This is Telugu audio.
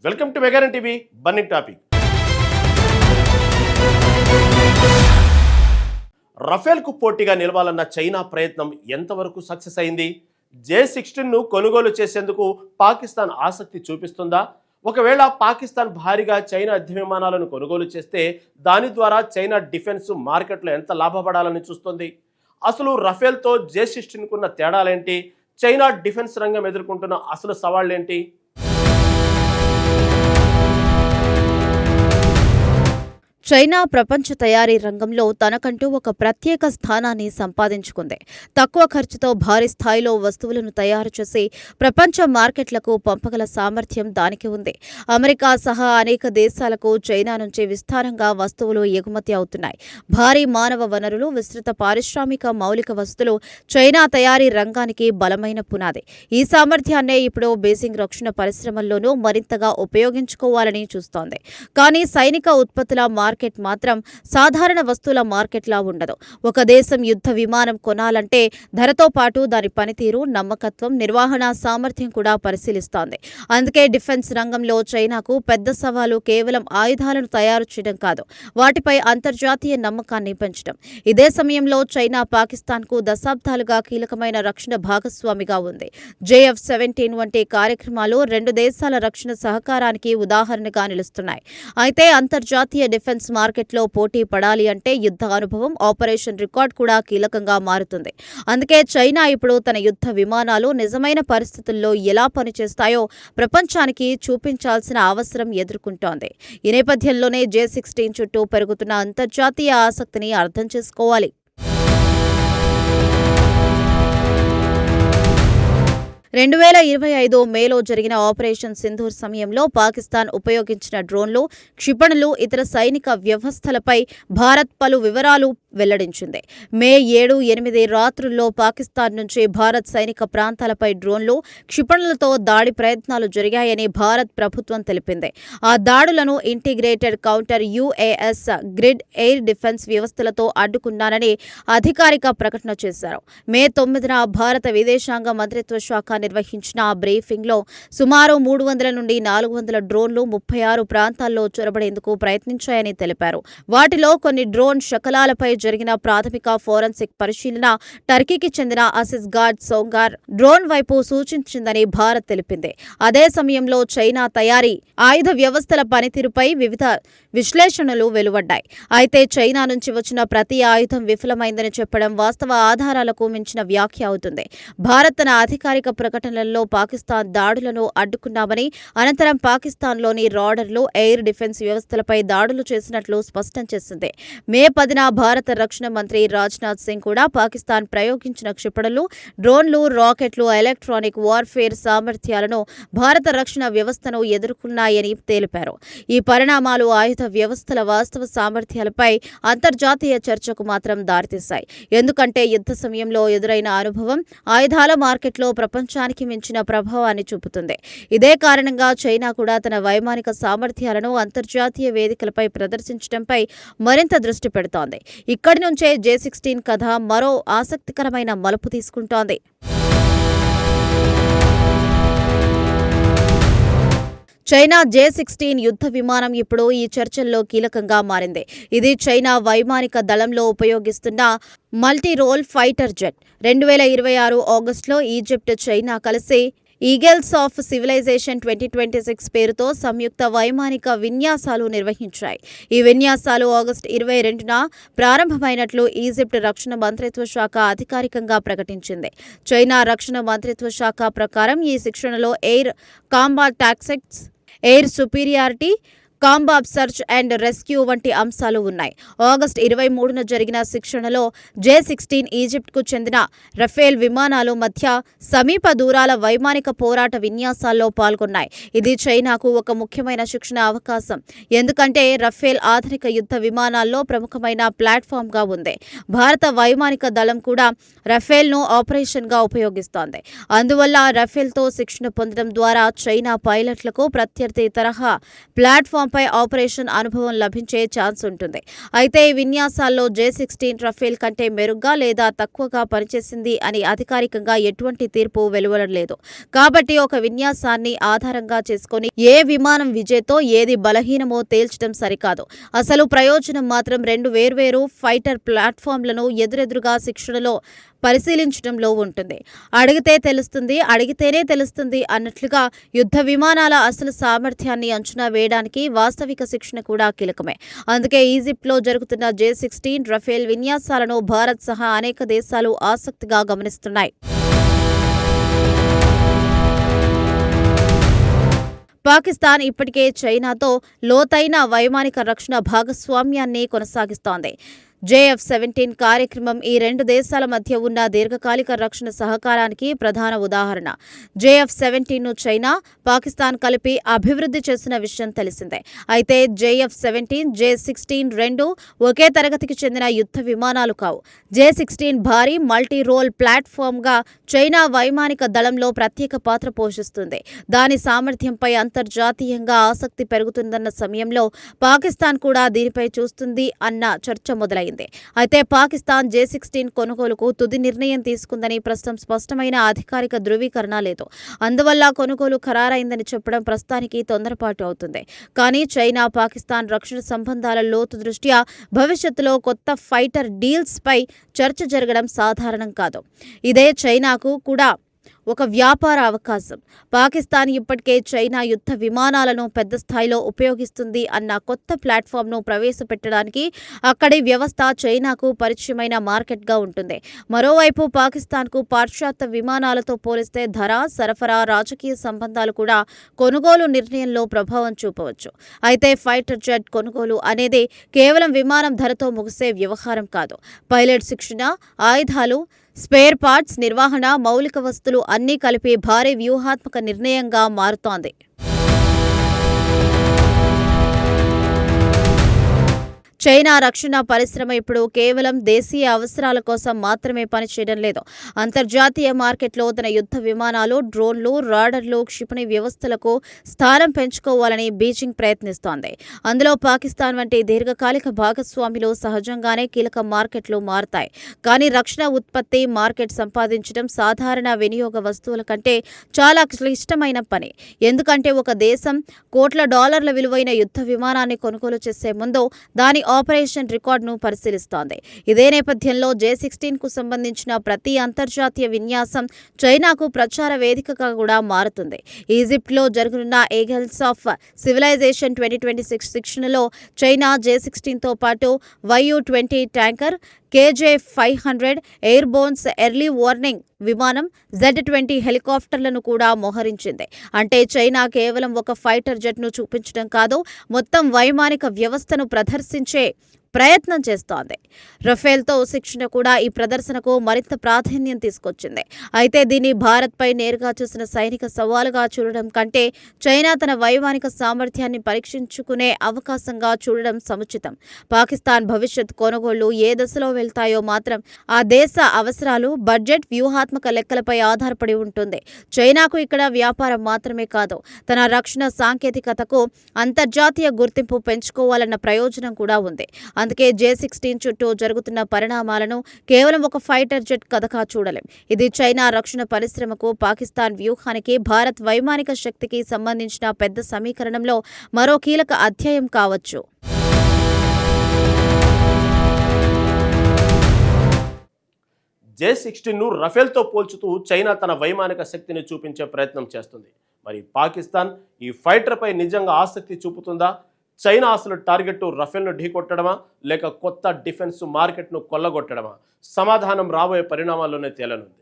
వెల్కమ్ టు మెగారన్ టీవీ బర్నింగ్ టాపిక్. రఫేల్కు పోటీగా నిలవాలన్న చైనా ప్రయత్నం ఎంతవరకు సక్సెస్ అయింది? J-16ను కొనుగోలు చేసేందుకు పాకిస్తాన్ ఆసక్తి చూపిస్తుందా? ఒకవేళ పాకిస్తాన్ భారీగా చైనా యుద్ధ విమానాలను కొనుగోలు చేస్తే దాని ద్వారా చైనా డిఫెన్స్ మార్కెట్లో ఎంత లాభపడాలని చూస్తుంది? అసలు రఫేల్తో J-16కున్న తేడాలేంటి? చైనా డిఫెన్స్ రంగం ఎదుర్కొంటున్న అసలు సవాళ్లేంటి? చైనా ప్రపంచ తయారీ రంగంలో తనకంటూ ఒక ప్రత్యేక స్థానాన్ని సంపాదించుకుంది. తక్కువ ఖర్చుతో భారీ స్థాయిలో వస్తువులను తయారు చేసి ప్రపంచ మార్కెట్లకు పంపగల సామర్థ్యం దానికి ఉంది. అమెరికా సహా అనేక దేశాలకు చైనా నుంచి విస్తారంగా వస్తువులు ఎగుమతి అవుతున్నాయి. భారీ మానవ వనరులు, విస్తృత పారిశ్రామిక మౌలిక వసతులు చైనా తయారీ రంగానికి బలమైన పునాది. ఈ సామర్థ్యాన్నే ఇప్పుడు బీజింగ్ రక్షణ పరిశ్రమల్లోనూ మరింతగా ఉపయోగించుకోవాలని చూస్తోంది. కానీ సైనిక ఉత్పత్తుల మార్కెట్ మాత్రం సాధారణ వస్తువుల మార్కెట్లా ఉండదు. ఒక దేశం యుద్ధ విమానం కొనాలంటే ధరతో పాటు దాని పనితీరు, నమ్మకత్వం, నిర్వహణ సామర్థ్యం కూడా పరిశీలిస్తోంది. అందుకే డిఫెన్స్ రంగంలో చైనాకు పెద్ద సవాలు కేవలం ఆయుధాలను తయారు చేయడం కాదు, వాటిపై అంతర్జాతీయ నమ్మకాన్ని పెంచడం. ఇదే సమయంలో చైనా పాకిస్తాన్కు దశాబ్దాలుగా కీలకమైన రక్షణ భాగస్వామిగా ఉంది. JF-17 వంటి కార్యక్రమాలు రెండు దేశాల రక్షణ సహకారానికి ఉదాహరణగా నిలుస్తున్నాయి. అయితే అంతర్జాతీయ డిఫెన్స్ మార్కెట్లో పోటీ పడాలి అంటే యుద్ధ అనుభవం, ఆపరేషన్ రికార్డ్ కూడా కీలకంగా మారుతుంది. అందుకే చైనా ఇప్పుడు తన యుద్ధ విమానాలు నిజమైన పరిస్థితుల్లో ఎలా పనిచేస్తాయో ప్రపంచానికి చూపించాల్సిన అవసరం ఎదుర్కొంటోంది. ఈ నేపథ్యంలోనే J-16 చుట్టూ పెరుగుతున్న అంతర్జాతీయ ఆసక్తిని అర్థం చేసుకోవాలి. 2025 మేలో జరిగిన ఆపరేషన్ సింధూర్ సమయంలో పాకిస్తాన్ ఉపయోగించిన డ్రోన్లు, క్షిపణులు, ఇతర సైనిక వ్యవస్థలపై భారత్ పలు వివరాలు వెల్లడించింది. మే 7-8 రాత్రుల్లో పాకిస్తాన్ నుంచి భారత్ సైనిక ప్రాంతాలపై డ్రోన్లు, క్షిపణులతో దాడి ప్రయత్నాలు జరిగాయని భారత్ ప్రభుత్వం తెలిపింది. ఆ దాడులను integrated counter UAS grid air defence వ్యవస్థలతో అడ్డుకున్నానని అధికారిక ప్రకటన చేశారు. మే 9న భారత విదేశాంగ మంత్రిత్వ శాఖ నిర్వహించిన బ్రీఫింగ్లో సుమారు 300 నుండి 400 డ్రోన్లు 36 ప్రాంతాల్లో చొరబడేందుకు ప్రయత్నించాయని తెలిపారు. వాటిలో కొన్ని డ్రోన్ శకలాలపై జరిగిన ప్రాథమిక ఫోరెన్సిక్ పరిశీలన టర్కీకి చెందిన అసిస్గార్డ్ సోంగార్ డ్రోన్ వైపు సూచించిందని భారత్ తెలిపింది. అదే సమయంలో చైనా తయారీ ఆయుధ వ్యవస్థల పనితీరుపై వివిధ విశ్లేషణలు వెలువడ్డాయి. అయితే చైనా నుంచి వచ్చిన ప్రతి ఆయుధం విఫలమైందని చెప్పడం వాస్తవ ఆధారాలకు మించిన వ్యాఖ్య అవుతుంది. భారత్ తన అధికారిక ప్రకటనల్లో పాకిస్తాన్ దాడులను అడ్డుకున్నామని, అనంతరం పాకిస్తాన్లోని రాడర్లు, ఎయిర్ డిఫెన్స్ వ్యవస్థలపై దాడులు చేసినట్లు స్పష్టం చేసింది. మే 10న భారత రక్షణ మంత్రి రాజ్నాథ్ సింగ్ కూడా పాకిస్తాన్ ప్రయోగించిన క్షిపణులు, డ్రోన్లు, రాకెట్లు, ఎలక్ట్రానిక్ వార్ఫేర్ సామర్థ్యాలను భారత రక్షణ వ్యవస్థను ఎదుర్కొన్నాయని తెలిపారు. ఈ పరిణామాలు ఆయుధ వ్యవస్థల వాస్తవ సామర్థ్యాలపై అంతర్జాతీయ చర్చకు మాత్రం దారితీశాయి. ఎందుకంటే యుద్ధ సమయంలో ఎదురైన అనుభవం ఆయుధాల మార్కెట్లో ప్రపంచానికి మించిన ప్రభావాన్ని చూపుతుంది. ఇదే కారణంగా చైనా కూడా తన వైమానిక సామర్థ్యాలను అంతర్జాతీయ వేదికలపై ప్రదర్శించడంపై మరింత దృష్టి పెడుతోంది. ఇక్కడి నుంచే J-16 కథ మరో ఆసక్తికరమైన మలుపు తీసుకుంటోంది. చైనా J-16 యుద్ధ విమానం ఇప్పుడు ఈ చర్చల్లో కీలకంగా మారింది. ఇది చైనా వైమానిక దళంలో ఉపయోగిస్తున్న మల్టీ రోల్ ఫైటర్ జెట్. 2026 ఆగస్టులో ఈజిప్ట్, చైనా కలిసి ఈగల్స్ ఆఫ్ సివిలైజేషన్ 2026 పేరుతో సంయుక్త వైమానిక విన్యాసాలు నిర్వహించాయి. ఈ విన్యాసాలు ఆగస్టు 22న ప్రారంభమైనట్లు ఈజిప్ట్ రక్షణ మంత్రిత్వ శాఖ అధికారికంగా ప్రకటించింది. చైనా రక్షణ మంత్రిత్వ శాఖ ప్రకారం ఈ శిక్షణలో air combat tactics, air superiority, combat search and rescue వంటి అంశాలు ఉన్నాయి. ఆగస్టు 23న జరిగిన శిక్షణలో J-16 ఈజిప్ట్కు చెందిన రఫేల్ విమానాలు మధ్య సమీప దూరాల వైమానిక పోరాట విన్యాసాల్లో పాల్గొన్నాయి. ఇది చైనాకు ఒక ముఖ్యమైన శిక్షణ అవకాశం, ఎందుకంటే రఫేల్ ఆధునిక యుద్ధ విమానాల్లో ప్రముఖమైన ప్లాట్ఫామ్గా ఉంది. భారత వైమానిక దళం కూడా రఫేల్ను ఆపరేషన్గా ఉపయోగిస్తోంది. అందువల్ల రఫేల్తో శిక్షణ పొందడం ద్వారా చైనా పైలట్లకు ప్రత్యర్థి తరహా ప్లాట్ఫామ్ ప్లాట్ఫామ్పై ఆపరేషన్ అనుభవం లభించే ఛాన్స్ ఉంటుంది. అయితే ఈ విన్యాసాల్లో J-16 రఫేల్ కంటే మెరుగ్గా లేదా తక్కువగా పనిచేసింది అని అధికారికంగా ఎటువంటి తీర్పు వెలువడలేదు. కాబట్టి ఒక విన్యాసాన్ని ఆధారంగా చేసుకొని ఏ విమానం విజేతో ఏది బలహీనమో తేల్చడం సరికాదు. అసలు ప్రయోజనం మాత్రం రెండు వేర్వేరు ఫైటర్ ప్లాట్ఫామ్లను ఎదురెదురుగా శిక్షణలో పరిశీలించడంలో ఉంటుంది. అడిగితేనే తెలుస్తుంది అన్నట్లుగా యుద్ధ విమానాల అసలు సామర్థ్యాన్ని అంచనా వేయడానికి వాస్తవిక శిక్షణ కూడా కీలకమే. అందుకే ఈజిప్ట్లో జరుగుతున్న J-16 రఫేల్ విన్యాసాలను భారత్ సహా అనేక దేశాలు ఆసక్తిగా గమనిస్తున్నాయి. పాకిస్తాన్ ఇప్పటికే చైనాతో లోతైన వైమానిక రక్షణ భాగస్వామ్యాన్ని కొనసాగిస్తోంది. JF-17 కార్యక్రమం ఈ రెండు దేశాల మధ్య ఉన్న దీర్ఘకాలిక రక్షణ సహకారానికి ప్రధాన ఉదాహరణ. JF-17ను చైనా, పాకిస్తాన్ కలిపి అభివృద్ధి చేసిన విషయం తెలిసిందే. అయితే JF-17, J-16 రెండూ ఒకే తరగతికి చెందిన యుద్ధ విమానాలు కావు. J-16 భారీ మల్టీ రోల్ ప్లాట్ఫామ్గా చైనా వైమానిక దళంలో ప్రత్యేక పాత్ర పోషిస్తుంది. దాని సామర్థ్యంపై అంతర్జాతీయంగా ఆసక్తి పెరుగుతుందన్న సమయంలో పాకిస్తాన్ కూడా దీనిపై చూస్తుంది అన్న చర్చ మొదలైంది. అయితే పాకిస్తాన్ J-16 కొనుగోలుకు తుది నిర్ణయం తీసుకుందని ప్రస్తుతం స్పష్టమైన అధికారిక ధృవీకరణ లేదు. అందువల్ల కొనుగోలు ఖరారైందని చెప్పడం ప్రస్తుతానికి తొందరపాటు అవుతుంది. కానీ చైనా పాకిస్తాన్ రక్షణ సంబంధాల లోతు దృష్ట్యా భవిష్యత్తులో కొత్త ఫైటర్ డీల్స్ పై చర్చ జరగడం సాధారణం కాదు. ఇదే చైనాకు కూడా ఒక వ్యాపార అవకాశం. పాకిస్తాన్ ఇప్పటికే చైనా యుద్ధ విమానాలను పెద్ద స్థాయిలో ఉపయోగిస్తుంది అన్న కొత్త ప్లాట్ఫామ్ను ప్రవేశపెట్టడానికి అక్కడి వ్యవస్థ చైనాకు పరిచయమైన మార్కెట్గా ఉంటుంది. మరోవైపు పాకిస్తాన్కు పాశ్చాత్య విమానాలతో పోలిస్తే ధర, సరఫరా, రాజకీయ సంబంధాలు కూడా కొనుగోలు నిర్ణయంలో ప్రభావం చూపవచ్చు. అయితే ఫైటర్ జెట్ కొనుగోలు అనేది కేవలం విమానం ధరతో ముగిసే వ్యవహారం కాదు. పైలట్ శిక్షణ, ఆయుధాలు, స్పేర్ పార్ట్స్, నిర్వహణ, మౌలిక వస్తువులు అన్నీ కలిపి భారీ వ్యూహాత్మక నిర్ణయంగా మారుతోంది. చైనా రక్షణ పరిశ్రమ ఇప్పుడు కేవలం దేశీయ అవసరాల కోసం మాత్రమే పనిచేయడం లేదు. అంతర్జాతీయ మార్కెట్లో తన యుద్ధ విమానాలు, డ్రోన్లు, రాడర్లు, క్షిపణి వ్యవస్థలకు స్థానం పెంచుకోవాలని బీజింగ్ ప్రయత్నిస్తోంది. అందులో పాకిస్తాన్ వంటి దీర్ఘకాలిక భాగస్వాములు సహజంగానే కీలక మార్కెట్లు మారతాయి. కానీ రక్షణ ఉత్పత్తి మార్కెట్ సంపాదించడం సాధారణ వినియోగ వస్తువుల కంటే చాలా క్లిష్టమైన పని. ఎందుకంటే ఒక దేశం కోట్ల డాలర్ల విలువైన యుద్ధ విమానాన్ని కొనుగోలు చేసే ముందు దాని ఆపరేషన్ రికార్డును పరిశీలిస్తోంది. ఇదే నేపథ్యంలో J-16కు సంబంధించిన ప్రతి అంతర్జాతీయ విన్యాసం చైనాకు ప్రచార వేదికగా కూడా మారుతుంది. ఈజిప్ట్లో జరగనున్న ఈగల్స్ ఆఫ్ సివిలైజేషన్ 2026 శిక్షణలో చైనా J-16తో పాటు YU-20 tanker, KJ-500 ఎయిర్బోన్స్ early warning విమానం, Z-20 హెలికాప్టర్లను కూడా మోహరించింది. అంటే చైనా కేవలం ఒక ఫైటర్ జెట్ను చూపించడం కాదు, మొత్తం వైమానిక వ్యవస్థను ప్రదర్శించే ప్రయత్నం చేస్తోంది. రఫేల్తో శిక్షణ కూడా ఈ ప్రదర్శనకు మరింత ప్రాధాన్యం తీసుకొచ్చింది. అయితే దీన్ని భారత్పై నేరుగా చూసిన సైనిక సవాలుగా చూడడం కంటే చైనా తన వైమానిక సామర్థ్యాన్ని పరీక్షించుకునే అవకాశంగా చూడడం సముచితం. పాకిస్తాన్ భవిష్యత్ కొనుగోళ్లు ఏ దశలో వెళ్తాయో మాత్రం ఆ దేశ అవసరాలు, బడ్జెట్, వ్యూహాత్మక లెక్కలపై ఆధారపడి ఉంటుంది. చైనాకు ఇక్కడ వ్యాపారం మాత్రమే కాదు, తన రక్షణ సాంకేతికతకు అంతర్జాతీయ గుర్తింపు పెంచుకోవాలన్న ప్రయోజనం కూడా ఉంది. అందుకే J-16 చుట్టూ జరుగుతున్న పరిణామాలను కేవలం ఒక ఫైటర్ జెట్ కథగా చూడలేం. ఇది చైనా రక్షణ పరిశ్రమకు, పాకిస్తాన్ వ్యూహానికి, భారత్ వైమానిక శక్తికి సంబంధించిన పెద్ద సమీకరణంలో మరో కీలక అధ్యాయం కావచ్చు. J-16ను రఫేల్తో పోల్చుతూ చైనా తన వైమానిక శక్తిని చూపించే ప్రయత్నం చేస్తుంది. మరి పాకిస్తాన్ ఈ ఫైటర్పై నిజంగా ఆసక్తి చూపుతుందా? చైనా అసలు టార్గెట్ రఫేల్ను ఢీకొట్టడమా, లేక కొత్త డిఫెన్స్ మార్కెట్ను కొల్లగొట్టడమా? సమాధానం రాబోయే పరిణామాల్లోనే తేలనుంది.